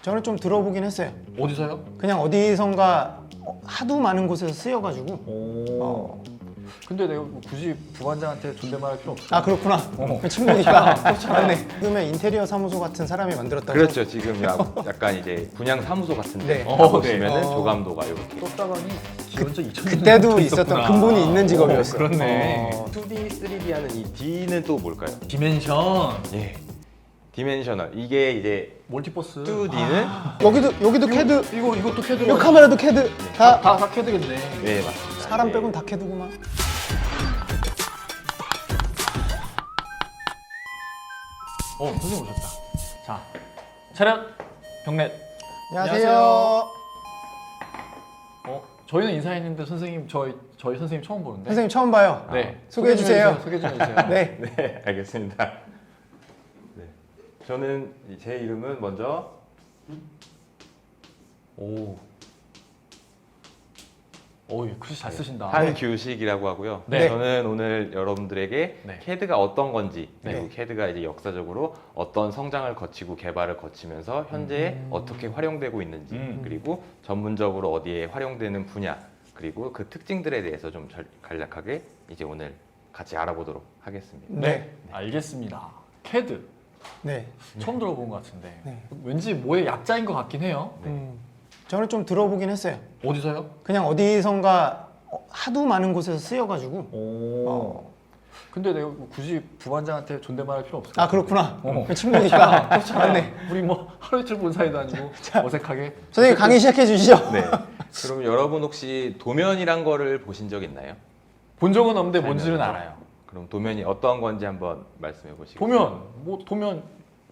저는 좀 들어보긴 했어요. 어디서요? 그냥 어디선가 하도 많은 곳에서 쓰여가지고. 오. 근데 내가 굳이 부반장한테 존댓말할 필요 없어. 아 그렇구나. 친구니까. 네. 지금의 인테리어 사무소 같은 사람이 만들었다고. 그렇죠. 지금 약간 이제 분양 사무소 같은데 네. 가보시면은 네. 조감도가 이렇게 떴다방이 기원전 2000년 그때도 있었던 근본이 있는 직업이었어. 그렇네. 2D, 3D 하는 이 D는 또 뭘까요? 디멘션, 예. 디멘셔널. 이게 이제 멀티버스. 2D는 여기도 캐드. 이것도 캐드로. 이 카메라도 캐드. 다 다 캐드겠네. 네, 맞습니다. 사람 이제 빼곤 다 캐드구만. 선생님 오셨다. 자, 차렷, 경례. 안녕하세요. 저희는 인사했는데 선생님 저희 선생님 처음 보는데. 선생님 처음 봐요. 네. 소개해 주세요. 소개 좀 해주세요. 네. 네, 알겠습니다. 네. 저는 제 이름은 먼저 글씨 잘 쓰신다. 한규식이라고 하고요. 네. 저는 오늘 여러분들에게 네. 캐드가 어떤 건지 그리고 네. 캐드가 이제 역사적으로 어떤 성장을 거치고 개발을 거치면서 현재 어떻게 활용되고 있는지 그리고 전문적으로 어디에 활용되는 분야 그리고 그 특징들에 대해서 좀 간략하게 이제 오늘 같이 알아보도록 하겠습니다. 네. 알겠습니다. 캐드 네. 처음 들어본 것 같은데 네. 왠지 뭐의 약자인 것 같긴 해요. 저는 좀 들어보긴 했어요. 어디서요? 그냥 어디선가 하도 많은 곳에서 쓰여가지고. 근데 내가 굳이 부반장한테 존댓말할 필요 없을 것 아 같은데. 그렇구나. 친구니까. 맞네. 우리 뭐 하루 이틀 본 사이도 아니고 어색하게. 선생님 강의 시작해 주시죠. 네. 그럼 여러분 혹시 도면이란 거를 보신 적 있나요? 본 적은 없는데 살면서? 뭔지는 알아요. 그럼 도면이 어떤 건지 한번 말씀해 보시겠어요? 도면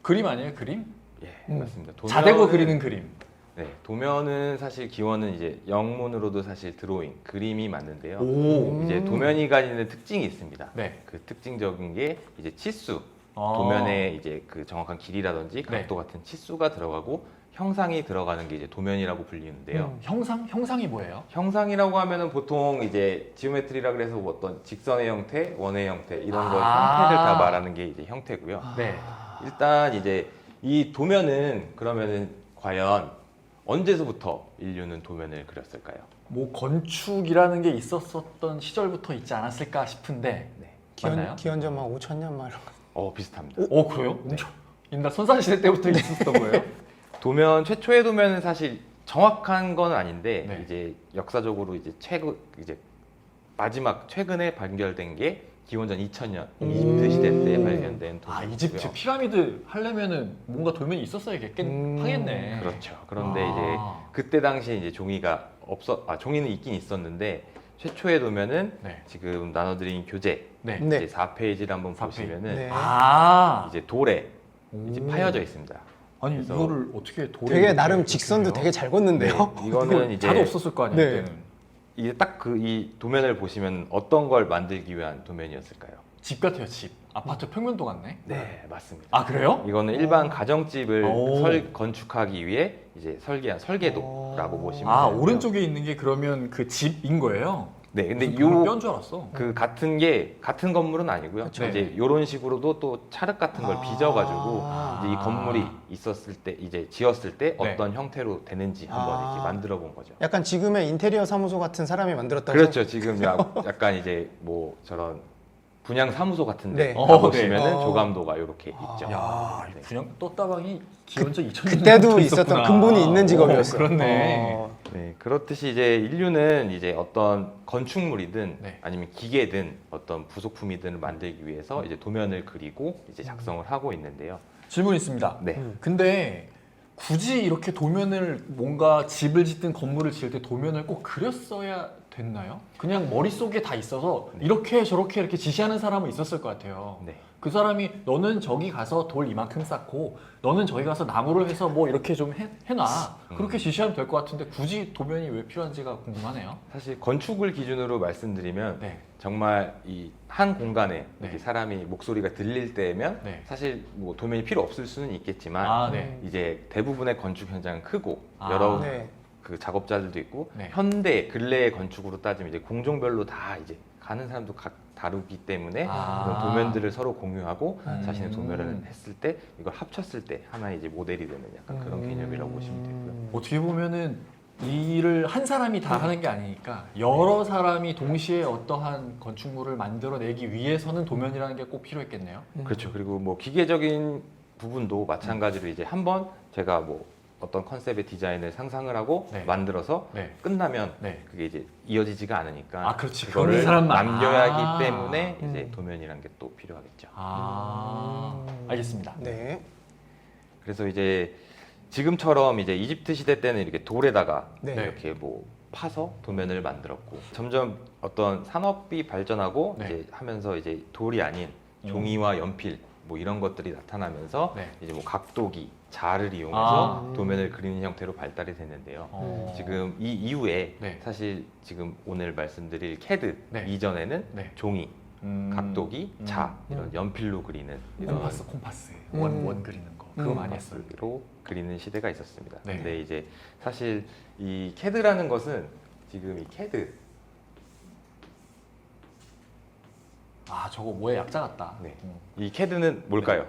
그림 아니에요? 그림? 예, 맞습니다. 자대고 그리는 그림. 네, 도면은 사실 기원은 이제 영문으로도 사실 드로잉, 그림이 맞는데요. 이제 도면이 가지는 특징이 있습니다. 네. 그 특징적인 게 이제 치수, 아. 도면에 이제 그 정확한 길이라든지 네. 각도 같은 치수가 들어가고 형상이 들어가는 게 이제 도면이라고 불리는데요. 형상이 뭐예요? 형상이라고 하면은 보통 이제 지오메트리라 그래서 뭐 어떤 직선의 형태, 원의 형태 이런 거 아. 형태를 다 말하는 게 이제 형태고요. 네. 일단 이제 이 도면은 그러면은 과연 언제서부터 인류는 도면을 그렸을까요? 뭐 건축이라는 게 있었었던 시절부터 있지 않았을까 싶은데. 네. 맞나요? 기원전 막 5천년 막 이런 거. 비슷합니다. 그래요? 엄청 옛날 선사시대 때부터 있었던 거예요? 도면 최초의 도면은 사실 정확한 건 아닌데 네. 이제 역사적으로 이제 마지막 최근에 발견된 게 기원전 2000년 이집트 시대 때 발견된 도면이고요. 이집트 피라미드 하려면은 뭔가 도면이 있었어야겠긴 하겠네. 그렇죠. 그런데 아. 이제 그때 당시에 이제 종이는 있긴 있었는데 최초의 도면은 네. 지금 나눠드린 교재 네. 네. 이제 4페이지를 한번 4페이지. 보시면은 네. 이제 돌에 이제 파여져 있습니다. 아니 그래서 이거를 어떻게 돌에 되게 이렇게 나름 이렇게 직선도 해요? 되게 잘 걷는데요. 이거는 이제 자도 없었을 거 아니에요. 네. 그때는. 이게 딱 그 이 도면을 보시면 어떤 걸 만들기 위한 도면이었을까요? 집 같아요. 집. 아파트 평면도 같네. 네, 맞습니다. 아 그래요? 이거는 일반 가정집을 오. 건축하기 위해 이제 설계한 설계도라고 보시면 아 되는데요. 오른쪽에 있는 게 그러면 그 집인 거예요? 네, 근데 뼈인 줄 알았어. 그 같은 건물은 아니고요. 그쵸. 이제 이런 식으로도 또 찰흙 같은 걸 빚어가지고 이제 이 건물이 있었을 때 이제 지었을 때 네. 어떤 형태로 되는지 한번 이렇게 만들어 본 거죠. 약간 지금의 인테리어 사무소 같은 사람이 만들었다고. 그렇죠. 지금 약간 이제 뭐 저런 분양 사무소 같은데 네. 가보시면은 네. 조감도가 이렇게 있죠. 야, 네. 분양 떴다방이 기원전 2000년 그때도 있었던 근본이 있는 직업이었어. 그렇네. 네, 그렇듯이 이제 인류는 이제 어떤 건축물이든 네. 아니면 기계든 어떤 부속품이든 만들기 위해서 이제 도면을 그리고 이제 작성을 하고 있는데요. 질문 있습니다. 네. 근데 굳이 이렇게 도면을 뭔가 집을 짓든 건물을 지을 때 도면을 꼭 그렸어야 됐나요? 그냥 머릿속에 다 있어서 이렇게 저렇게 이렇게 지시하는 사람은 있었을 것 같아요. 네. 그 사람이 너는 저기 가서 돌 이만큼 쌓고 너는 저기 가서 나무를 해서 뭐 이렇게 좀 해놔. 그렇게 지시하면 될 것 같은데 굳이 도면이 왜 필요한지가 궁금하네요. 사실 건축을 기준으로 말씀드리면 네. 정말 이 한 공간에 네. 이렇게 사람이 목소리가 들릴 때면 네. 사실 뭐 도면이 필요 없을 수는 있겠지만 아, 네. 이제 대부분의 건축 현장은 크고 아, 여러 네. 그 작업자들도 있고 네. 현대 근래의 건축으로 따지면 이제 공종별로 다 이제 가는 사람도 다 다루기 때문에 아. 그런 도면들을 서로 공유하고 자신의 음. 도면을 했을 때 이걸 합쳤을 때 하나의 이제 모델이 되는 약간 그런 개념이라고 보시면 되고요. 어떻게 보면은 이 일을 한 사람이 다 하는 게 아니니까 여러 사람이 동시에 어떠한 건축물을 만들어내기 위해서는 도면이라는 게 꼭 필요했겠네요. 그렇죠. 그리고 뭐 기계적인 부분도 마찬가지로 이제 한번 제가 뭐 어떤 컨셉의 디자인을 상상을 하고 네. 만들어서 네. 끝나면 네. 그게 이제 이어지지가 않으니까 아, 그렇지. 그거를 그런 사람만. 남겨야 아. 하기 때문에 이제 도면이라는 게 또 필요하겠죠. 알겠습니다. 네. 그래서 이제 지금처럼 이제 이집트 시대 때는 이렇게 돌에다가 네. 이렇게 뭐 파서 도면을 만들었고 점점 어떤 산업이 발전하고 네. 이제 하면서 이제 돌이 아닌 종이와 연필 뭐 이런 것들이 나타나면서 네. 이제 뭐 각도기, 자를 이용해서 아. 도면을 그리는 형태로 발달이 됐는데요. 지금 이 이후에 네. 사실 지금 오늘 말씀드릴 CAD 네. 이전에는 네. 종이, 각도기, 자 이런 음. 연필로 그리는 이런 콤파스. 음. 원 그리는 거. 그거 많이 했어요. 로 그리는 시대가 있었습니다. 네. 근데 이제 사실 이 CAD라는 것은 지금 이 CAD 아, 저거 뭐의 약자 같다. 이 CAD는 뭘까요?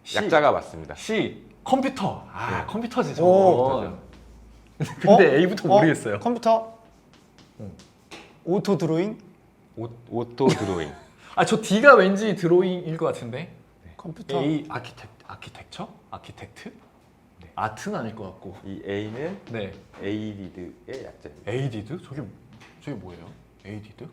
C. 약자가 맞습니다. C. 컴퓨터. 아, 네. 컴퓨터지 오. 저거. 근데 A부터 모르겠어요. 컴퓨터? 오토 드로잉? 오토 드로잉. 아, 저 D가 왠지 드로잉일 것 같은데. 컴퓨터? A 아키텍처? 아키텍트? 네. 아트는 아닐 것 같고. 이 A는 네. ADD의 약자입니다. 에이디드? 저게 뭐예요? 에이디드?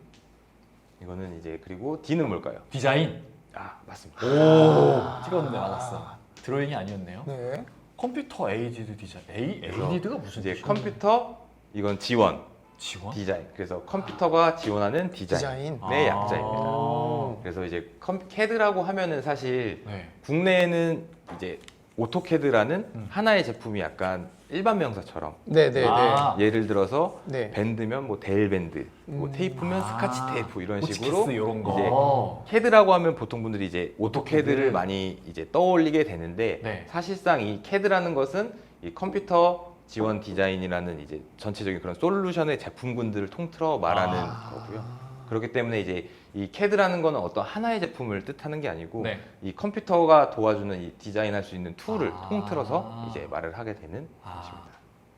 이거는 이제 그리고 D는 뭘까요? 디자인. 아 맞습니다. 오. 찍었는데 맞았어. 드로잉이 아니었네요. 네. 컴퓨터 에이디드 디자인. 그래서 에이디드가 무슨 이제 뜻이에요? 컴퓨터 이건 지원, 지원? 디자인. 그래서 컴퓨터가 지원하는 디자인의 디자인. 약자입니다. 아. 그래서 이제 CAD라고 하면은 사실 네. 국내에는 이제 오토캐드라는 하나의 제품이 약간 일반 명사처럼 네네네. 아. 예를 들어서 네. 밴드면 뭐 델밴드, 뭐 테이프면 스카치 테이프 이런 식으로 호치키스 이런 거. 이제 캐드라고 하면 보통 분들이 이제 오토캐드를 오토캐드. 많이 이제 떠올리게 되는데 네. 사실상 이 캐드라는 것은 이 컴퓨터 지원 디자인이라는 이제 전체적인 그런 솔루션의 제품군들을 통틀어 말하는 거고요. 그렇기 때문에 이제 이 CAD라는 거는 어떤 하나의 제품을 뜻하는 게 아니고 네. 이 컴퓨터가 도와주는 이 디자인할 수 있는 툴을 아. 통틀어서 이제 말을 하게 되는 아. 것입니다.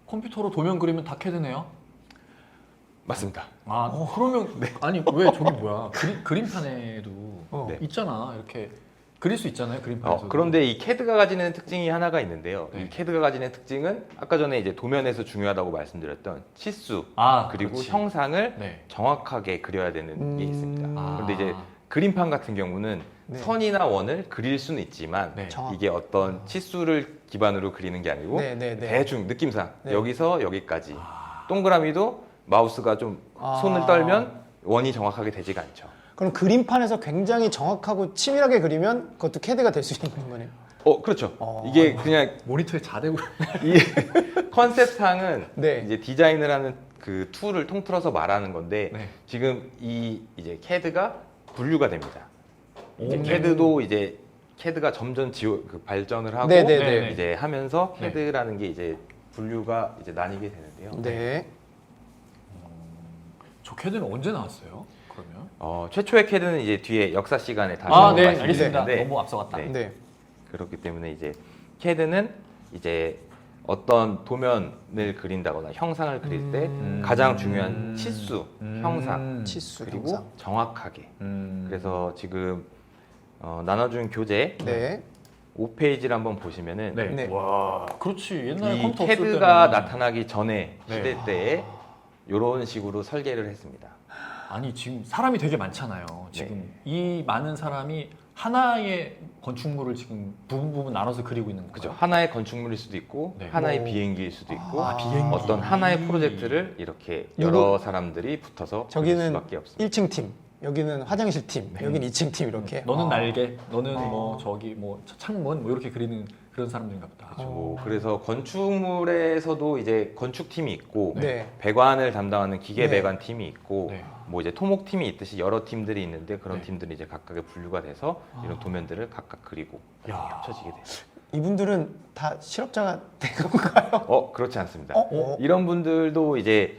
컴퓨터로 도면 그리면 다 캐드네요. 맞습니다. 아, 그러면 아니 왜 저기 뭐야? 그림판에도 네. 있잖아. 이렇게 그릴 수 있잖아요. 그림판에서. 그런데 이 CAD가 가지는 특징이 하나가 있는데요. 네. 이 CAD가 가지는 특징은 아까 전에 이제 도면에서 중요하다고 말씀드렸던 치수 아, 그리고 그렇지. 형상을 네. 정확하게 그려야 되는 게 있습니다. 아. 그런데 이제 그림판 같은 경우는 네. 선이나 원을 그릴 수는 있지만 네. 정확- 이게 어떤 치수를 기반으로 그리는 게 아니고 네네네. 대충 느낌상 네. 여기서 여기까지 동그라미도 마우스가 좀 아. 손을 떨면 원이 정확하게 되지가 않죠. 그럼 그림판에서 굉장히 정확하고 치밀하게 그리면 그것도 캐드가 될 수 있는 거네요. 그렇죠. 어. 이게 그냥 모니터에 자대고 이 컨셉상은 네. 이제 디자인을 하는 그 툴을 통틀어서 말하는 건데 네. 지금 이 이제 CAD가 분류가 됩니다. 이제 오. CAD도 이제 CAD가 점점 발전을 하고 네네네. 이제 하면서 네. CAD라는 게 이제 분류가 이제 나뉘게 되는데요. 네. 저 캐드는 언제 나왔어요? 그러면? 최초의 CAD는 이제 뒤에 역사 시간에 다시 아, 한번 네, 말씀드릴 알겠습니다. 텐데 너무 앞서갔다. 네. 네. 그렇기 때문에 이제 CAD는 이제 어떤 도면을 그린다거나 형상을 그릴 때 가장 중요한 치수, 형상, 치수, 그리고 형상. 정확하게. 음. 그래서 지금 나눠준 교재 네. 5페이지를 한번 보시면은 네. 네. 와, 그렇지. 옛날에 이 컴퓨터 없을 CAD가 때는 나타나기 전에 네. 시대 때에 이런 식으로 설계를 했습니다. 아니 지금 사람이 되게 많잖아요. 지금 이 많은 사람이 하나의 건축물을 지금 부분 나눠서 그리고 있는 거죠. 그죠? 하나의 건축물일 수도 있고 네. 하나의 오. 비행기일 수도 있고 아, 비행기. 어떤 하나의 프로젝트를 이렇게 요거- 여러 사람들이 붙어서 그릴 저기는 수밖에 없습니다. 1층 팀, 여기는 화장실 팀, 여기는 2층 팀 이렇게. 너는 아. 날개, 너는 뭐 저기 뭐 창문 뭐 이렇게 그리는 그런 사람들인가 보다. 그래서 건축물에서도 이제 건축팀이 있고 네. 배관을 담당하는 기계 네. 배관 팀이 있고 네. 뭐 이제 토목팀이 있듯이 여러 팀들이 있는데 그런 네. 팀들이 이제 각각의 분류가 돼서 이런 도면들을 각각 그리고 야. 합쳐지게 돼요. 이분들은 다 실업자가 된 건가요? 그렇지 않습니다. 어? 이런 분들도 이제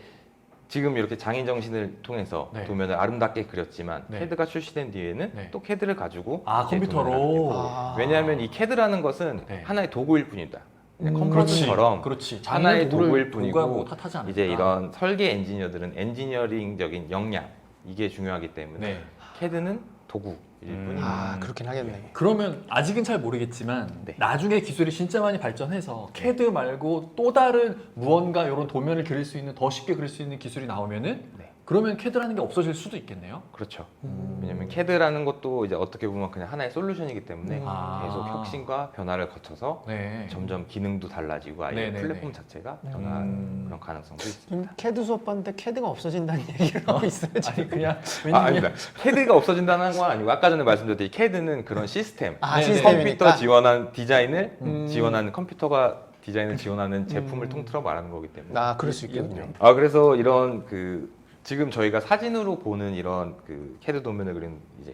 지금 이렇게 장인 정신을 통해서 네. 도면을 아름답게 그렸지만 네. CAD가 출시된 뒤에는 네. 또 CAD를 가지고 아, 이제 컴퓨터로? 도면을 하게 됩니다. 아. 왜냐하면 이 CAD라는 것은 네. 하나의 도구일 뿐이다. 그냥 그렇지. 컴퓨터처럼 그렇지. 하나의 장인의 도구일 도구가 뭐 뿐이고 탓하지 않을까. 이제 이런 설계 엔지니어들은 엔지니어링적인 역량 이게 중요하기 때문에 네. CAD는 도구일 뿐입니다. 아 그렇긴 하겠네. 그러면 아직은 잘 모르겠지만 네. 나중에 기술이 진짜 많이 발전해서 CAD 말고 또 다른 무언가 이런 도면을 그릴 수 있는 더 쉽게 그릴 수 있는 기술이 나오면은 네. 그러면 CAD라는 게 없어질 수도 있겠네요. 그렇죠. 음. 왜냐하면 CAD라는 것도 이제 어떻게 보면 그냥 하나의 솔루션이기 때문에 아. 계속 혁신과 변화를 거쳐서 네. 점점 기능도 달라지고 아예 네네네. 플랫폼 자체가 변화하는 그런 가능성도 있습니다. 지금 CAD 수업 봤는데 CAD가 없어진다는 얘기를 하고 있어요 지금. 아니 그냥 아, 아닙니다. CAD가 없어진다는 건 아니고 아까 전에 말씀드렸듯이 CAD는 그런 시스템, 아 네, 시스템이니까. 컴퓨터 지원한 디자인을 음. 지원하는 컴퓨터가 디자인을 지원하는 제품을 통틀어 말하는 거기 때문에. 아 그럴 수 있겠네요. 아 그래서 이런 그 지금 저희가 사진으로 보는 이런 그 CAD 도면을 그린 이제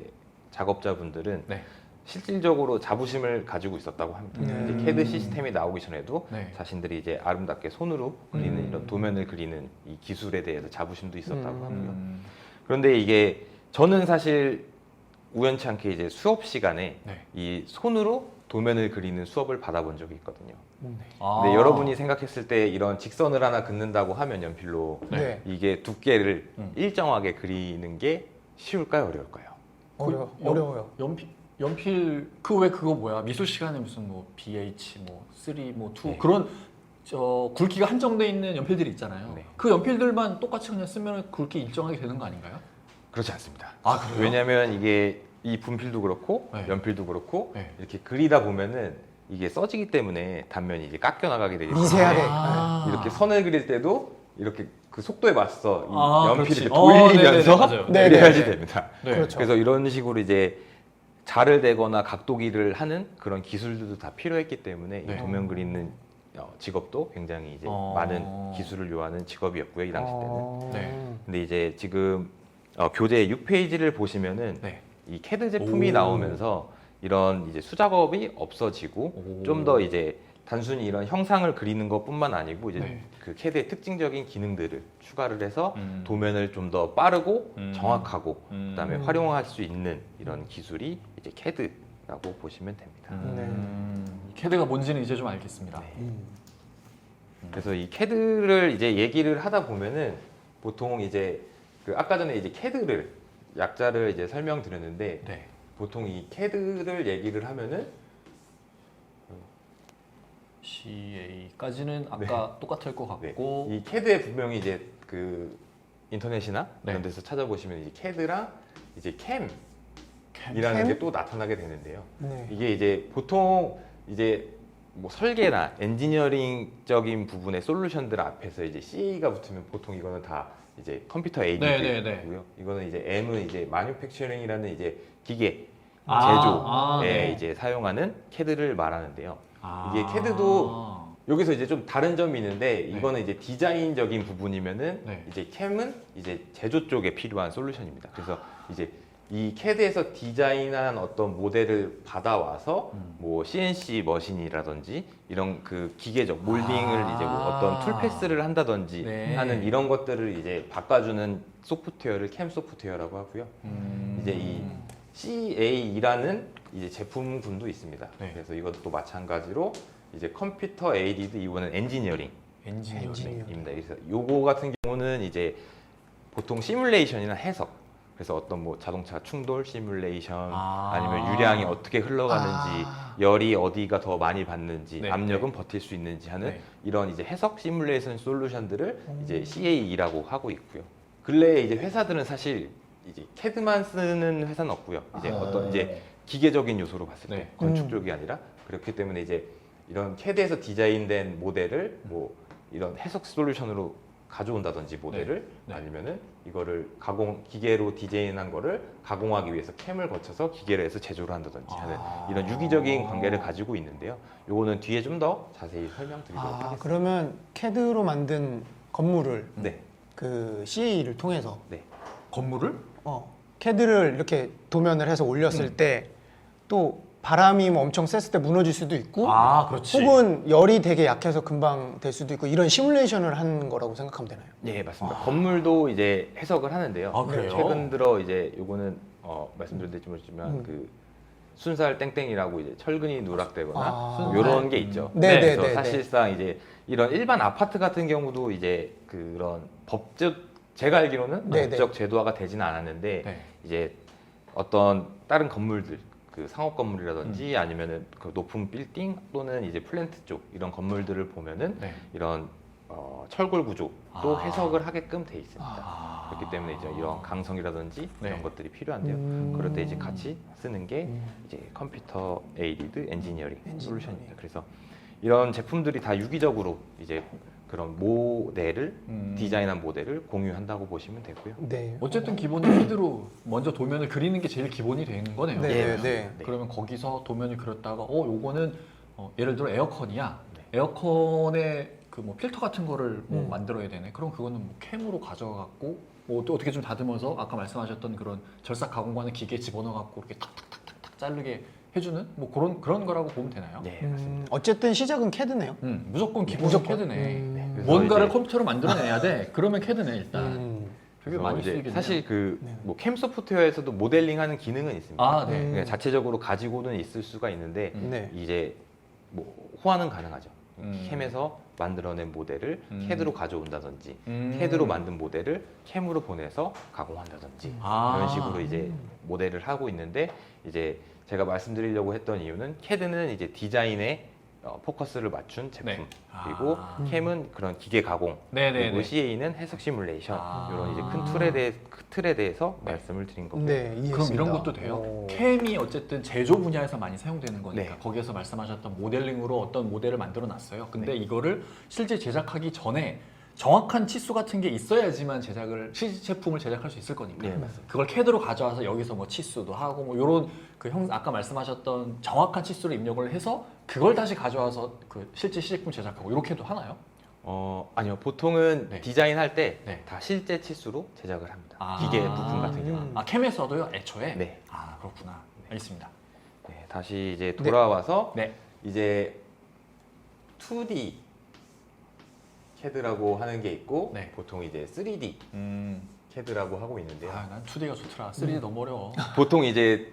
작업자분들은 네. 실질적으로 자부심을 가지고 있었다고 합니다. 음. 이제 CAD 시스템이 나오기 전에도 네. 자신들이 이제 아름답게 손으로 그리는 음. 이런 도면을 그리는 이 기술에 대해서 자부심도 있었다고 음. 하고요. 음. 그런데 이게 저는 사실 우연치 않게 이제 수업 시간에 네. 이 손으로 도면을 그리는 수업을 받아본 적이 있거든요. 아. 근데 여러분이 생각했을 때 이런 직선을 하나 긋는다고 하면 연필로 네. 이게 두께를 음. 일정하게 그리는 게 쉬울까요, 어려울까요? 어려워요. 연필 그 왜 그거 뭐야 미술 시간에 무슨 뭐 BH 뭐 3 뭐 2 네. 그런 저 굵기가 한정돼 있는 연필들이 있잖아요. 네. 그 연필들만 똑같이 그냥 쓰면 굵기 일정하게 되는 거 아닌가요? 그렇지 않습니다. 아 그래요? 왜냐하면 이게 이 분필도 그렇고 네. 연필도 그렇고 네. 이렇게 그리다 보면은 이게 써지기 때문에 단면이 이제 깎여 나가게 되기 때문에 미세하게. 아. 이렇게 선을 그릴 때도 이렇게 그 속도에 맞서 이 아, 연필이 그렇지. 이렇게 돌리면서 네네네, 맞아요. 네, 그려야지 네. 됩니다. 네. 그렇죠. 그래서 이런 식으로 이제 자를 대거나 각도기를 하는 그런 기술들도 다 필요했기 때문에 네. 이 도면 그리는 직업도 굉장히 이제 많은 기술을 요하는 직업이었고요, 이 당시 때는. 네. 근데 이제 지금 교재 6페이지를 보시면은 네. 이 CAD 제품이 오. 나오면서 이런 이제 수작업이 없어지고 오. 좀 더 이제 단순히 이런 형상을 그리는 것뿐만 아니고 이제 네. 그 CAD의 특징적인 기능들을 추가를 해서 음. 도면을 좀 더 빠르고 음. 정확하고 음. 그다음에 활용할 수 있는 이런 기술이 이제 CAD라고 보시면 됩니다. CAD가 뭔지는 이제 좀 알겠습니다. 네. 음. 그래서 이 CAD를 이제 얘기를 하다 보면은 보통 이제 그 아까 전에 이제 CAD를 약자를 이제 설명드렸는데 네. 보통 이 CAD를 얘기를 하면은 CA까지는 아까 똑같을 것 네, 같고 이 CAD에 분명히 이제 그 인터넷이나 네. 이런 데서 찾아보시면 이제 CAD랑 이제 캠? CAM이라는 게 또 나타나게 되는데요. 네. 이게 이제 보통 이제 뭐 설계나 엔지니어링적인 부분의 솔루션들 앞에서 이제 CA가 붙으면 보통 이거는 다 이제 컴퓨터 네네네. 에이드고요. 이거는 이제 M은 이제 마뉴팩처링이라는 이제 기계 아, 제조에 네. 이제 사용하는 CAD를 말하는데요. 아. 이게 CAD도 여기서 이제 좀 다른 점이 있는데 이거는 이제 디자인적인 부분이면은 네. 이제 CAM은 이제 제조 쪽에 필요한 솔루션입니다. 그래서 이제 이 CAD에서 디자인한 어떤 모델을 받아와서 뭐 CNC 머신이라든지 이런 그 기계적 몰딩을 이제 뭐 어떤 툴 패스를 한다든지 네. 하는 이런 것들을 이제 바꿔주는 소프트웨어를 CAM 소프트웨어라고 하고요. 이제 이 CA라는 이제 제품군도 있습니다. 네. 그래서 이것도 마찬가지로 이제 컴퓨터 에이디드 이거는 엔지니어링 엔지니어링. 엔지니어. 입니다. 그래서 요거 같은 경우는 이제 보통 시뮬레이션이나 해석. 그래서 어떤 뭐 자동차 충돌 시뮬레이션 아. 아니면 유량이 어떻게 흘러가는지 열이 어디가 더 많이 받는지 네, 압력은 버틸 수 있는지 하는 네. 이런 이제 해석 시뮬레이션 솔루션들을 이제 CAE라고 하고 있고요. 근래에 이제 회사들은 사실 이제 CAD만 쓰는 회사는 없고요. 이제 어떤 이제 기계적인 요소로 봤을 때 네. 건축 쪽이 아니라 그렇기 때문에 이제 이런 CAD에서 디자인된 모델을 뭐 이런 해석 솔루션으로 가져온다든지 모델을 네. 아니면은 이거를 기계로 디자인한 거를 가공하기 위해서 캠을 거쳐서 기계로 해서 제조를 한다든지 하는 이런 유기적인 관계를 가지고 있는데요. 요거는 뒤에 좀 더 자세히 설명드리도록 하겠습니다. 그러면 CAD로 만든 건물을 네. 그 CA를 통해서 건물을? CAD를 이렇게 도면을 해서 올렸을 때 또 바람이 뭐 엄청 셌을 때 무너질 수도 있고 아, 그렇지. 혹은 열이 되게 약해서 금방 될 수도 있고 이런 시뮬레이션을 한 거라고 생각하면 되나요? 네, 맞습니다. 건물도 이제 해석을 하는데요. 아, 그래요? 최근 들어 이제 요거는 말씀드릴지 모르지만 그 순살 땡땡이라고 이제 철근이 누락되거나 아. 요런 게 있죠. 네, 네, 그래서 네, 네. 사실상 이제 이런 일반 아파트 같은 경우도 이제 그런 법적 제가 알기로는 네, 네. 법적 제도화가 되지는 않았는데 네. 이제 어떤 다른 건물들 그 상업 건물이라든지 아니면은 그 높은 빌딩 또는 이제 플랜트 쪽 이런 건물들을 보면은 네. 이런 철골 구조도 아. 해석을 하게끔 돼 있습니다. 아. 그렇기 때문에 이제 이런 강성이라든지 네. 이런 것들이 필요한데요. 그럴 때 이제 같이 쓰는 게 이제 컴퓨터 에이디드 엔지니어링 솔루션입니다. 그래서 이런 제품들이 다 유기적으로 이제 그런 모델을 디자인한 모델을 공유한다고 보시면 되고요. 네. 어쨌든 기본은 캐드로 먼저 도면을 그리는 게 제일 기본이 되는 거네요. 네, 예, 네, 네. 네. 그러면 거기서 도면을 그렸다가 요거는 예를 들어 에어컨이야. 네. 에어컨에 그 뭐 필터 같은 거를 뭐 음. 만들어야 되네. 그럼 그거는 뭐 캠으로 가져갖고 뭐 또 어떻게 좀 다듬어서 아까 말씀하셨던 그런 절삭 가공하는 기계에 집어넣어갖고 이렇게 탁탁탁탁 자르게 해주는 뭐 그런 거라고 보면 되나요? 네, 맞습니다. 어쨌든 시작은 캐드네요. 무조건 기본 무조건. 캐드네. 그래서 뭔가를 이제- 컴퓨터로 만들어내야 돼. 그러면 캐드네 일단. 되게 그래서 많이 이제 쓰이겠네요. 사실 그 네. 뭐 캠 소프트웨어에서도 모델링하는 기능은 있습니다. 아, 네. 그냥 자체적으로 가지고는 있을 수가 있는데 네. 이제 뭐 호환은 가능하죠. 음. 캠에서 만들어낸 모델을 캐드로 가져온다든지 음. 캐드로 만든 모델을 캠으로 보내서 가공한다든지 아. 이런 식으로 이제 모델을 하고 있는데 이제 제가 말씀드리려고 했던 이유는 캐드는 이제 디자인에 포커스를 맞춘 제품 네. 그리고 아. 캠은 그런 기계 가공 네네네. 그리고 CA는 해석 시뮬레이션 아. 이런 이제 큰 틀에 대해서 말씀을 드린 거고요. 네, 이해했습니다. 그럼 이런 것도 돼요? 오. 캠이 어쨌든 제조 분야에서 많이 사용되는 거니까 네. 거기에서 말씀하셨던 모델링으로 어떤 모델을 만들어 놨어요. 근데 네. 이거를 실제 제작하기 전에 정확한 치수 같은 게 있어야지만 실제 제품을 제작할 수 있을 거니까. 네, 맞습니다. 그걸 캐드로 가져와서 여기서 뭐 치수도 하고 뭐 요런 그 아까 말씀하셨던 정확한 치수를 입력을 해서 그걸 다시 가져와서 그 실제 시제품 제작하고 이렇게도 하나요? 아니요. 보통은 네. 디자인할 때 다 네. 실제 치수로 제작을 합니다. 아. 기계 부품 같은 경우는. 아 캠에서도요? 애초에? 네. 아 그렇구나. 알겠습니다. 네, 다시 이제 돌아와서 네. 이제 2D CAD라고 하는 게 있고 네. 보통 이제 3D CAD라고 하고 있는데요. 난 2D가 좋더라. 3D 너무 어려워. 보통 이제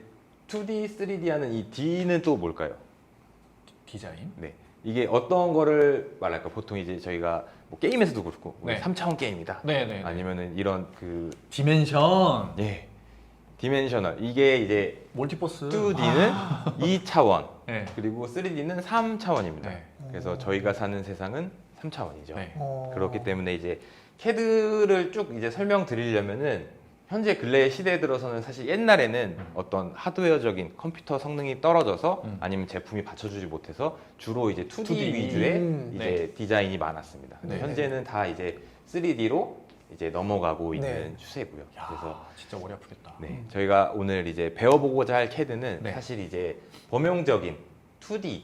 2D, 3D 하는 이 D는 또 뭘까요? 디자인. 네. 이게 어떤 거를 말할까? 보통 이제 저희가 뭐 게임에서도 그렇고 네. 3차원 게임이다. 네네. 아니면은 이런 그 디멘션. 예. 디멘셔널. 이게 이제 멀티버스. 2D는 2차원, 네. 그리고 3D는 3차원입니다. 네. 그래서 저희가 사는 세상은 3차원이죠. 네. 그렇기 때문에 이제 CAD를 쭉 이제 설명드리려면은 현재 근래 시대에 들어서는 사실 옛날에는 어떤 하드웨어적인 컴퓨터 성능이 떨어져서 아니면 제품이 받쳐주지 못해서 주로 이제 2D, 2D. 위주의 이제 네. 디자인이 많았습니다. 근데 네. 현재는 다 이제 3D로 이제 넘어가고 있는 네. 추세고요. 야, 그래서 진짜 머리 아프겠다. 네, 저희가 오늘 이제 배워보고자 할 CAD는 네. 사실 이제 범용적인 2D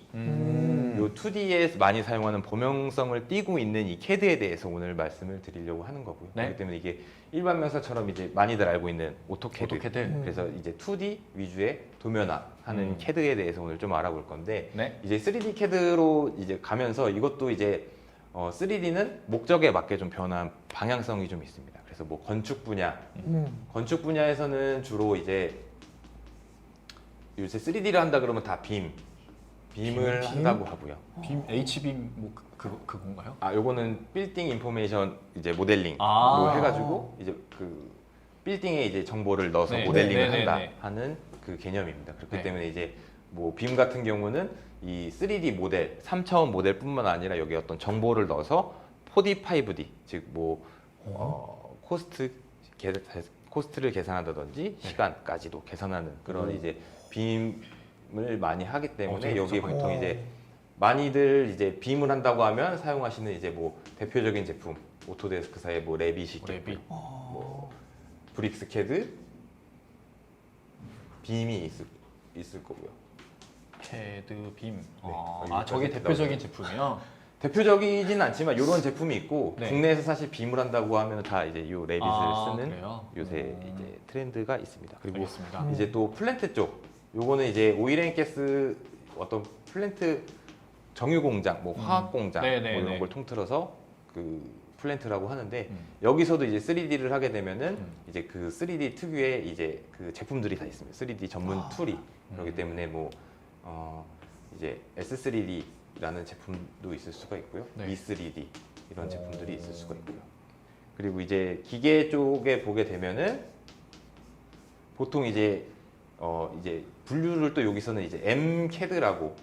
요 2D에 많이 사용하는 범용성을 띠고 있는 이 CAD에 대해서 오늘 말씀을 드리려고 하는 거고요. 네. 그렇기 때문에 이게 일반 명사처럼 이제 많이들 알고 있는 오토캐드. 오토캐드. 그래서 이제 2D 위주의 도면화하는 CAD에 대해서 오늘 좀 알아볼 건데 네. 이제 3D CAD로 이제 가면서 이것도 이제 3D는 목적에 맞게 좀 변한 방향성이 좀 있습니다. 그래서 뭐 건축 분야, 건축 분야에서는 주로 이제 요새 3D를 한다 그러면 다 빔을 빔? 한다고 하고요. 빔 H빔 뭐 그건가요? 아, 요거는 빌딩 인포메이션 이제 모델링 아. 로 해가지고 이제 그 빌딩에 이제 정보를 넣어서 네. 모델링을 네, 네, 한다 네. 하는 그 개념입니다. 그렇기 네. 때문에 이제 뭐 빔 같은 경우는 이 3D 모델, 3차원 모델뿐만 아니라 여기 어떤 정보를 넣어서 4D, 5D 즉 뭐 코스트를 계산한다든지 시간까지도 계산하는 그런 이제 빔을 많이 하기 때문에 되게 여기에 복잡하겠다. 보통 이제 많이들 이제 빔을 한다고 하면 사용하시는 이제 뭐 대표적인 제품 오토데스크사의 뭐 레빗이 레빗. 있겠고 뭐 브릭스캐드 빔이 있을 거고요. 캐드 빔. 여기 저게 이렇게 대표적인 제품이요. 대표적이진 않지만 이런 제품이 있고 네. 국내에서 사실 빔을 한다고 하면 다 이제 요 레빗을 쓰는 그래요? 요새 이제 트렌드가 있습니다. 그리고 알겠습니다. 이제 또 플랜트 쪽 요거는 이제 오일앤가스 어떤 플랜트 정유 공장, 뭐 화학 공장 뭐 네네네. 이런 걸 통틀어서 그 플랜트라고 하는데 여기서도 이제 3D를 하게 되면은 이제 그 3D 특유의 이제 그 제품들이 다 있습니다. 3D 전문 툴이 그렇기 때문에 뭐 이제 S3D라는 제품도 있을 수가 있고요. 네. E3D 이런 제품들이 있을 수가 있고요. 그리고 이제 기계 쪽에 보게 되면은 보통 이제 분류를 또 여기서는 이제 MCAD라고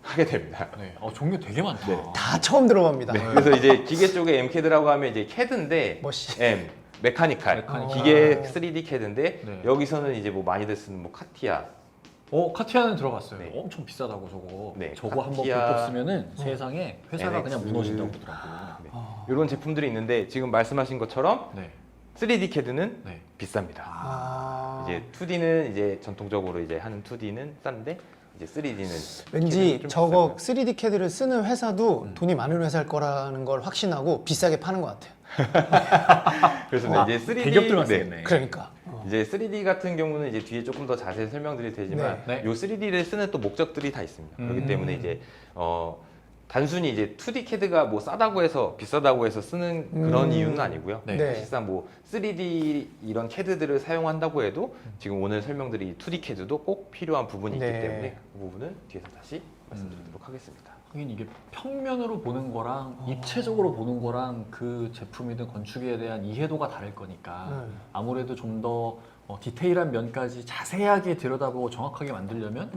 하게 됩니다. 네. 종류 되게 많다. 네. 다 처음 들어봅니다. 그래서 이제 기계 쪽에 MCAD라고 하면 이제 CAD인데 멋있. M 메카니칼 메카니칼. 기계 3D CAD인데 네. 여기서는 이제 뭐 많이들 쓰는 뭐 카티아 카티아는 들어봤어요. 네. 엄청 비싸다고 저거. 네, 저거 한번 카티아. 불법 쓰면은 세상에 회사가 NX. 그냥 무너진다고 그러더라고요. 네. 이런 제품들이 있는데 지금 말씀하신 것처럼 네. 3D CAD는 네. 비쌉니다. 이제 2D는 이제 전통적으로 이제 하는 2D는 싼데 이제 3D는 왠지 저거 3D CAD를 쓰는 회사도 돈이 많은 회사일 거라는 걸 확신하고 비싸게 파는 것 같아요. 그래서 이제 3D 대기업들만 쓰겠네. 그러니까. 이제 3D 같은 경우는 이제 뒤에 조금 더 자세히 설명드릴 테지만 네. 네. 요 3D를 쓰는 또 목적들이 다 있습니다. 그렇기 때문에 이제 단순히 이제 2D CAD가 뭐 싸다고 해서 비싸다고 해서 쓰는 그런 이유는 아니고요. 네. 네. 사실상 뭐 3D 이런 CAD들을 사용한다고 해도 지금 오늘 설명드린 2D CAD도 꼭 필요한 부분이 있기 네. 때문에 그 부분은 뒤에서 다시 말씀드리도록 하겠습니다. 하긴 이게 평면으로 보는 거랑 입체적으로 보는 거랑 그 제품이든 건축에 대한 이해도가 다를 거니까 아무래도 좀 더 디테일한 면까지 자세하게 들여다보고 정확하게 만들려면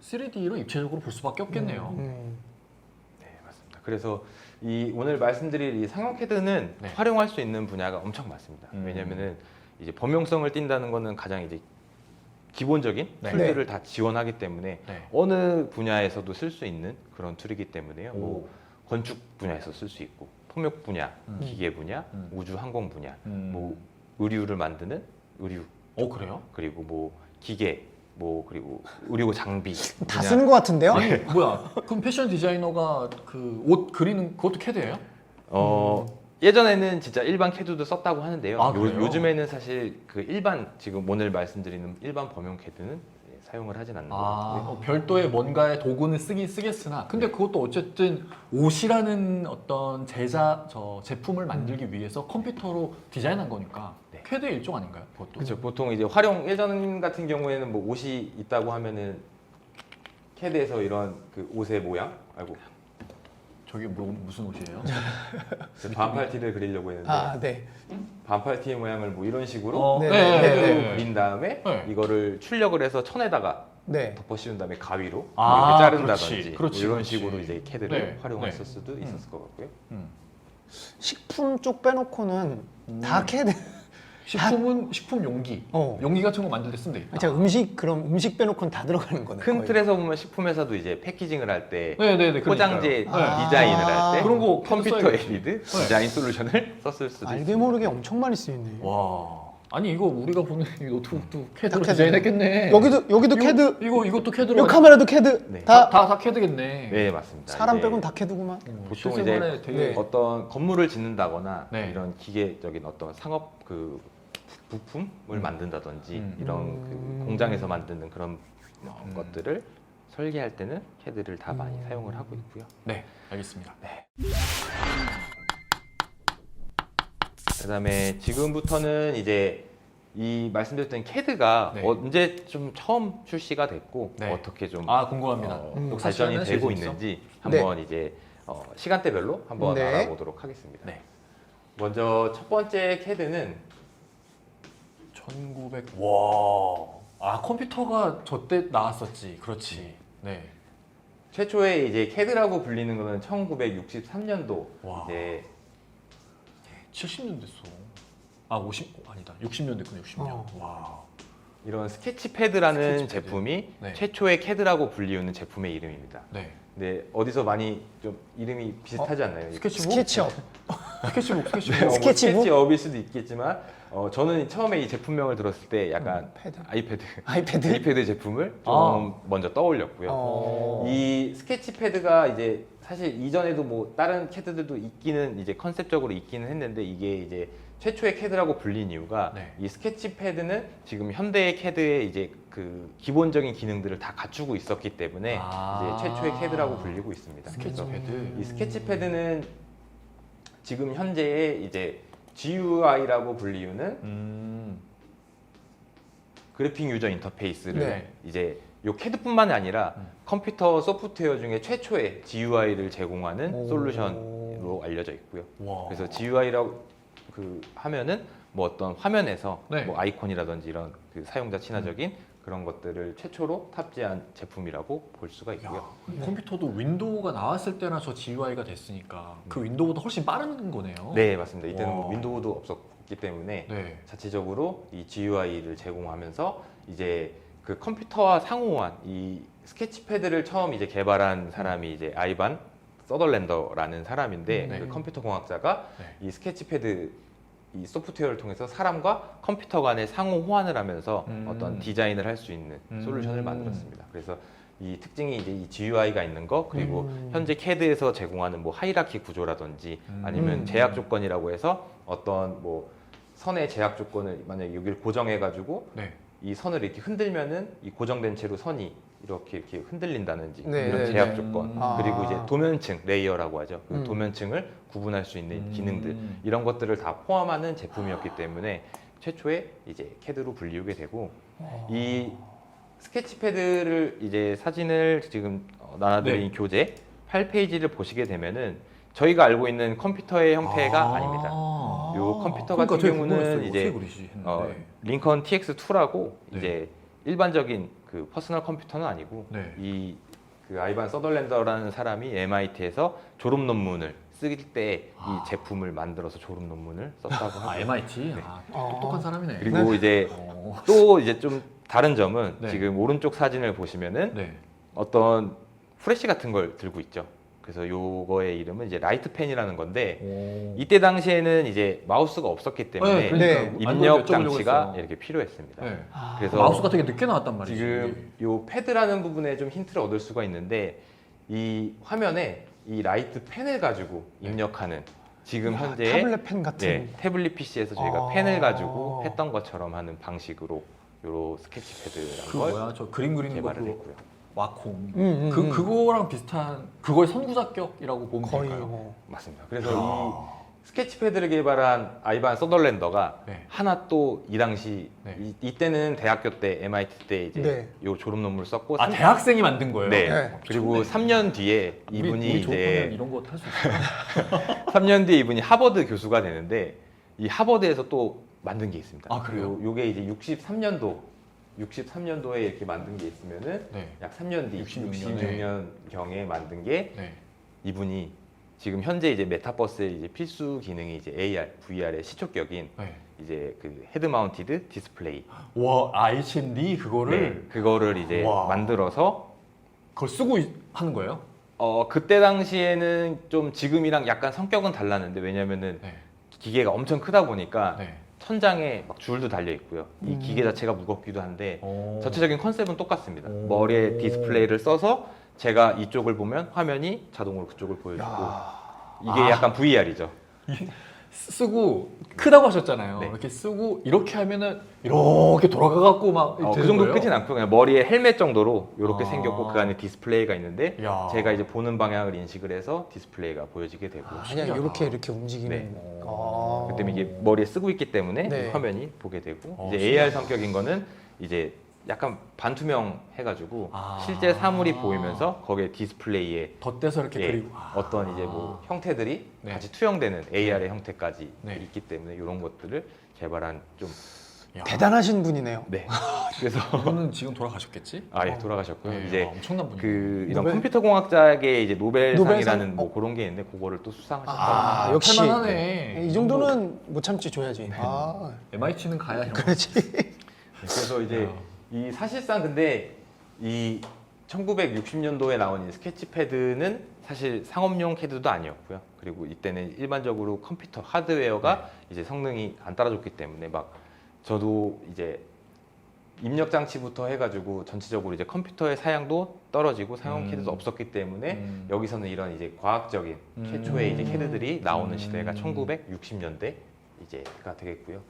3D로 입체적으로 볼 수밖에 없겠네요. 네, 맞습니다. 그래서 이 오늘 말씀드릴 이 상용 CAD는 네. 활용할 수 있는 분야가 엄청 많습니다. 왜냐면은 이제 범용성을 띈다는 거는 가장 이제 기본적인 네. 툴들을 다 지원하기 때문에 네. 어느 분야에서도 쓸 수 있는 그런 툴이기 때문에요. 뭐 건축 분야에서 쓸 수 있고, 통역 분야, 기계 분야, 우주 항공 분야, 뭐 의류를 만드는 의류, 그래요? 그리고 뭐 기계, 뭐 그리고 의료 장비 다 분야. 쓰는 것 같은데요? 아니 뭐야? 그럼 패션 디자이너가 그 옷 그리는 그것도 CAD예요? 예전에는 진짜 일반 CAD도 썼다고 하는데요. 아, 그래요? 요즘에는 사실 그 일반 지금 오늘 말씀드리는 일반 범용 CAD는 사용을 하진 않는 것 같고요. 별도의 뭔가의 도구는 쓰겠으나 근데 그것도 어쨌든 옷이라는 어떤 제품을 만들기 위해서 컴퓨터로 디자인한 거니까 네. CAD의 일종 아닌가요? 그것도? 그렇죠. 보통 이제 활용 예전 같은 경우에는 뭐 옷이 있다고 하면은 CAD에서 이런 그 옷의 모양, 저게 무슨 옷이에요? 반팔티를 그리려고 했는데 네. 반팔티의 모양을 뭐 이런 식으로 네. 그린 다음에 네. 이거를 출력을 해서 천에다가 네. 덮어 씌운 다음에 가위로 뭐 아, 이렇게 자른다든지 그렇지, 뭐 이런 그렇지. 식으로 이제 CAD를 네. 활용했을 네. 수도 있었을 것 같고요. 식품 쪽 빼놓고는 다 CAD. 식품은 식품 용기, 용기 같은 거 만들 때 쓰면 되겠다. 제가 그럼 음식 빼놓고는 다 들어가는 거네. 큰 거의. 틀에서 보면 식품회사도 이제 패키징을 할 때 네네네. 포장재 그러니까요. 디자인을 할 때 그런 거 컴퓨터 써야겠지. 에이드 디자인 솔루션을 썼을 수도 알게 있습니다. 모르게 엄청 많이 쓰이네. 와. 아니 이거 우리가 보는 이 노트북도 CAD로 다 디자인했겠네. 여기도 CAD. 이것도 CAD로. 이 카메라도 CAD. 네. 다 CAD겠네. 네, 맞습니다. 사람 이제 빼고는 다 CAD구만. 보통 실생활에 이제 되게 어떤 건물을 짓는다거나 네. 이런 기계적인 어떤 상업 그 부품을 만든다든지 이런 그 공장에서 만드는 그런 것들을 설계할 때는 CAD를 다 많이 사용을 하고 있고요. 네, 알겠습니다. 그다음에 지금부터는 이제 이 말씀드렸던 CAD가 네. 언제 좀 처음 출시가 됐고 네. 어떻게 좀 궁금합니다. 발전이 되고 있는지 한번 이제 시간대별로 한번 네. 알아보도록 하겠습니다. 네. 먼저 첫 번째 CAD는 1900. 와. 컴퓨터가 저 때 나왔었지. 그렇지. 네. 최초의 이제 CAD라고 불리는 거는 1963년도 와. 이제 70년 됐어. 아니다. 60년 됐구나. 60년. 와. 이런 스케치패드라는 스케치패드. 제품이 네. 최초의 CAD라고 불리우는 제품의 이름입니다. 네. 근데 어디서 많이 좀 이름이 비슷하지 않나요? 스케치북? 스케치업. 스케치북. 스케치북? 스케치업일 수도 있겠지만 저는 처음에 이 제품명을 들었을 때 약간 패드. 아이패드 제품을 좀 아. 먼저 떠올렸고요. 이 스케치패드가 이제 사실 이전에도 뭐 다른 캐드들도 있기는 이제 컨셉적으로 있기는 했는데 이게 이제 최초의 캐드라고 불린 이유가 네. 이 스케치패드는 지금 현대의 캐드의 이제 그 기본적인 기능들을 다 갖추고 있었기 때문에 이제 최초의 캐드라고 불리고 있습니다. 그래서 스케치패드. 이 스케치패드는 지금 현재의 이제 GUI라고 불리우는 그래픽 유저 인터페이스를 네. 이제 요 캐드뿐만이 아니라 컴퓨터 소프트웨어 중에 최초의 GUI를 제공하는 오. 솔루션으로 알려져 있고요. 와. 그래서 GUI라고 그 하면은 뭐 어떤 화면에서 네. 뭐 아이콘이라든지 이런 그 사용자 친화적인 그런 것들을 최초로 탑재한 제품이라고 볼 수가 있고요. 컴퓨터도 윈도우가 나왔을 때나 저 GUI가 됐으니까 그 윈도우보다 훨씬 빠른 거네요. 네, 맞습니다. 이때는 와. 뭐 윈도우도 없었기 때문에 네. 자체적으로 이 GUI를 제공하면서 이제 그 컴퓨터와 상호한 이 스케치패드를 처음 이제 개발한 사람이 이제 아이반 서덜랜더라는 사람인데 네. 그 컴퓨터 공학자가 네. 이 스케치패드 이 소프트웨어를 통해서 사람과 컴퓨터 간의 상호 호환을 하면서 어떤 디자인을 할 수 있는 솔루션을 만들었습니다. 그래서 이 특징이 이제 이 GUI가 있는 거 그리고 현재 CAD에서 제공하는 뭐 하이라키 구조라든지 아니면 제약 조건이라고 해서 어떤 뭐 선의 제약 조건을 만약에 여기를 고정해 가지고 네. 이 선을 이렇게 흔들면은 이 고정된 채로 선이 이렇게 흔들린다든지 네, 이런 네, 제약 네. 조건 아. 그리고 이제 도면층 레이어라고 하죠. 그 음. 도면층을 구분할 수 있는 기능들 이런 것들을 다 포함하는 제품이었기 때문에 최초의 이제 CAD로 불리우게 되고 이 스케치패드를 이제 사진을 지금 나눠드린 네. 교재 8페이지를 보시게 되면은 저희가 알고 있는 컴퓨터의 형태가 아닙니다. 요 컴퓨터 그러니까 같은 되게 경우는 궁금했어요. 이제 어떻게 그리지 했는데. 링컨 TX2라고 네. 이제 일반적인 그 퍼스널 컴퓨터는 아니고 네. 이 그 아이반 서덜랜더라는 사람이 MIT에서 졸업 논문을 쓸 때 이 제품을 만들어서 졸업 논문을 썼다고 하고 MIT. 네. 똑똑한 사람이네. 그리고 이제 어. 또 이제 좀 다른 점은 네. 지금 오른쪽 사진을 보시면은 네. 어떤 프레시 같은 걸 들고 있죠. 그래서 요거의 이름은 이제 라이트 펜이라는 건데 오. 이때 당시에는 이제 마우스가 없었기 때문에 네. 입력 여쭤보려고 장치가 했어요. 이렇게 필요했습니다. 네. 그래서 마우스가 되게 늦게 나왔단 말이지. 지금 요 패드라는 부분에 좀 힌트를 얻을 수가 있는데 이 화면에 이 라이트 펜을 가지고 입력하는 지금 현재 타블렛 펜 같은. 네, 태블릿 PC에서 저희가 아. 펜을 가지고 했던 것처럼 하는 방식으로 요 스케치 그 패드라는 걸 뭐야 저 그림 그리는 거 개발을 그거 했고요. 와콤. 그거랑 비슷한 그거의 선구자격이라고 보면 거의 될까요? 뭐. 맞습니다. 그래서 이 스케치 패드를 개발한 아이반 서덜랜더가 네. 하나 또 이 당시 네. 이때는 대학교 때 MIT 때 이제 네. 요 졸업 논문을 썼고 아 대학생이 만든 거예요? 네. 네. 그리고 3년 뒤에 이분이 우리 졸업하면 이제 이런 거 탈 수 있어요? 3년 뒤에 이분이 하버드 교수가 되는데 이 하버드에서 또 만든 게 있습니다. 아, 그래요? 요게 이제 63년도에 이렇게 만든 게 있으면은 네. 약 3년 뒤 66년 경에 만든 게 네. 이분이 지금 현재 이제 메타버스의 이제 필수 기능이 이제 AR, VR의 시초격인 네. 이제 그 헤드 마운티드 디스플레이. 와 HMD 그거를 네, 그거를 이제 와. 만들어서 그걸 쓰고 하는 거예요? 그때 당시에는 좀 지금이랑 약간 성격은 달랐는데 왜냐면은 네. 기계가 엄청 크다 보니까 네. 천장에 막 줄도 달려 있고요. 이 기계 자체가 무겁기도 한데 오. 전체적인 컨셉은 똑같습니다. 오. 머리에 디스플레이를 써서 제가 이쪽을 보면 화면이 자동으로 그쪽을 보여주고 이게 약간 VR이죠. 쓰고 크다고 하셨잖아요. 네. 이렇게 쓰고 이렇게 하면은 이렇게 돌아가 갖고 막 그 되는 정도 거예요? 크진 않고 그냥 머리에 헬멧 정도로 이렇게 아. 생겼고 그 안에 디스플레이가 있는데 야. 제가 이제 보는 방향을 인식을 해서 디스플레이가 보여지게 되고 그냥 신기하다. 이렇게 움직이는. 네. 아. 그때문에 이게 머리에 쓰고 있기 때문에 네. 이 화면이 보게 되고 이제 신기하다. AR 성격인 거는 이제 약간 반투명 해가지고 아. 실제 사물이 보이면서 거기에 디스플레이에 덧대서 이렇게 예, 그리고 어떤 이제 뭐 형태들이 네. 같이 투영되는 AR의 형태까지 네. 있기 때문에 이런 것들을 개발한 좀 야, 대단하신 분이네요. 네. 그래서 이분은 지금 돌아가셨겠지? 아예 돌아가셨고요. 네, 이제 엄청난 분이에요. 그 이런 노벨? 컴퓨터 공학자계 이제 노벨상이라는 노벨상? 뭐 그런 게 있는데 그거를 또 수상하셨다. 아, 역시 할만하네. 이 정도는 못 참지 줘야지. 아, MIT는 가야 이런 거. 그렇지. 그래서 이제 이 사실상 근데 이 1960년도에 나온 이 스케치패드는 사실 상업용 캐드도 아니었고요. 그리고 이때는 일반적으로 컴퓨터 하드웨어가 이제 성능이 안 따라줬기 때문에 막 저도 이제 입력 장치부터 해가지고 전체적으로 이제 컴퓨터의 사양도 떨어지고 사용 캐드도 없었기 때문에 여기서는 이런 이제 과학적인 최초의 이제 캐드들이 나오는 시대가 1960년대 이제가 되겠고요.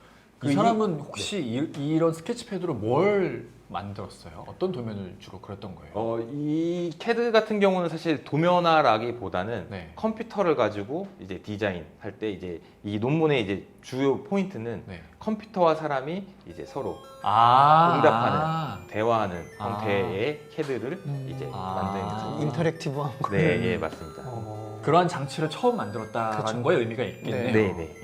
이 사람은 혹시 이런 스케치패드로 뭘 만들었어요? 어떤 도면을 주로 그렸던 거예요? 이 캐드 같은 경우는 사실 도면화라기보다는 네. 컴퓨터를 가지고 이제 디자인 할 때 이제 이 논문의 이제 주요 포인트는 네. 컴퓨터와 사람이 이제 서로 응답하는 응답하는 대화하는 아. 형태의 캐드를 이제 아. 만드는 거죠. 인터랙티브한 거. 네, 예, 맞습니다. 그러한 장치를 처음 만들었다는 그쵸. 거에 의미가 있겠네요. 네, 네.